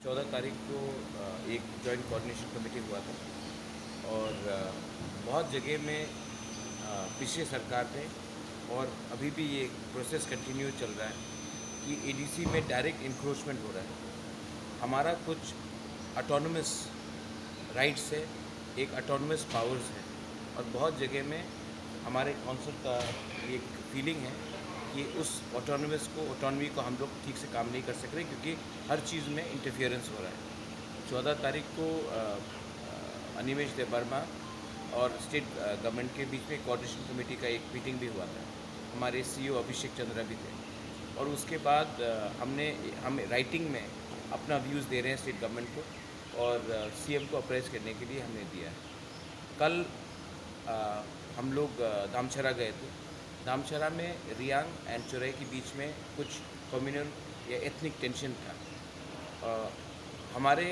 14 तारीख को एक जॉइंट कोऑर्डिनेशन कमेटी हुआ था और बहुत जगह में पिछले सरकार ने और अभी भी ये प्रोसेस कंटिन्यू चल रहा है कि एडीसी में डायरेक्ट इंक्रोचमेंट हो रहा है। हमारा कुछ ऑटोनमस राइट्स है, एक ऑटोनमस पावर्स है और बहुत जगह में हमारे काउंसिल का ये फीलिंग है कि उस ऑटोनॉमी को हम लोग ठीक से काम नहीं कर सक रहे क्योंकि हर चीज़ में इंटरफियरेंस हो रहा है। 14 तारीख को अनिमेश देवर्मा और स्टेट गवर्नमेंट के बीच में कोऑर्डिनेशन कमेटी का एक मीटिंग भी हुआ था। हमारे सीईओ अभिषेक चंद्रा भी थे और उसके बाद हम राइटिंग में अपना व्यूज़ दे रहे हैं स्टेट गवर्नमेंट को और सीएम को अप्राइज करने के लिए हमने दिया है। कल हम लोग दामचरा गए थे। दामचरा में रियांग एंड चुरई के बीच में कुछ कम्युनल या एथनिक टेंशन था। हमारे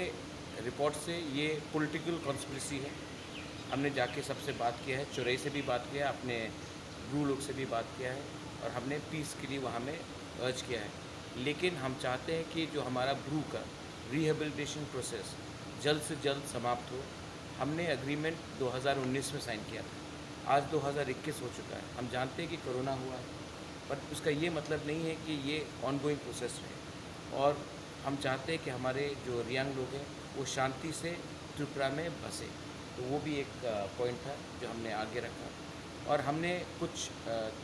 रिपोर्ट से ये पॉलिटिकल कॉन्स्पिरेसी है। हमने जाके सबसे बात किया है, चुरई से भी बात किया है, अपने ब्रू लोग से भी बात किया है और हमने पीस के लिए वहाँ में अर्ज किया है। लेकिन हम चाहते हैं कि जो हमारा ब्रू का रिहेबिलिटेशन प्रोसेस जल्द से जल्द समाप्त हो। हमने एग्रीमेंट 2019 में साइन किया था, आज 2021 हो चुका है। हम जानते हैं कि कोरोना हुआ है, पर उसका ये मतलब नहीं है कि ये ऑनगोइंग प्रोसेस है और हम चाहते हैं कि हमारे जो रियांग लोग हैं वो शांति से त्रिपुरा में बसे। तो वो भी एक पॉइंट था जो हमने आगे रखा और हमने कुछ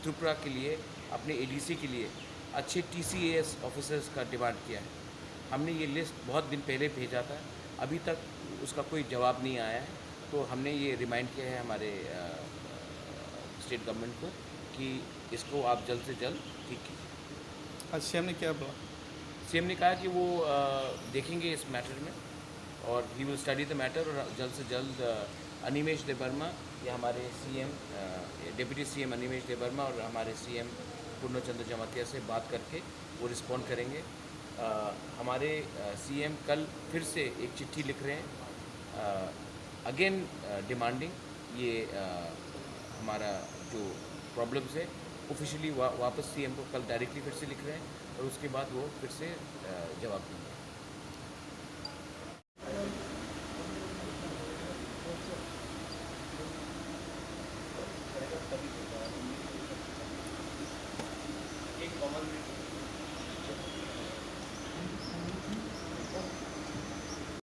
त्रिपुरा के लिए अपने एडीसी के लिए अच्छे टीसीएएस ऑफिसर्स का डिमांड किया है। हमने ये लिस्ट बहुत दिन पहले भेजा था, अभी तक उसका कोई जवाब नहीं आया है। तो हमने ये रिमाइंड किया है हमारे स्टेट गवर्नमेंट को कि इसको आप जल्द से जल्द ठीक कीजिए। आज सीएम ने क्या बोला? सीएम ने कहा कि वो देखेंगे इस मैटर में और he will study the matter और जल्द से जल्द अनिमेश देवर्मा या हमारे CM deputy CM Animesh Debbarma और हमारे सीएम पूर्णचंद्र जमातिया से बात करके वो रिस्पॉन्ड करेंगे। हमारे सीएम कल फिर से एक चिट्ठी लिख रहे हैं अगेन डिमांडिंग ये हमारा जो प्रॉब्लम्स है ऑफिशियली वापस सीएम को कल डायरेक्टली फिर से लिख रहे हैं और उसके बाद वो फिर से जवाब देंगे।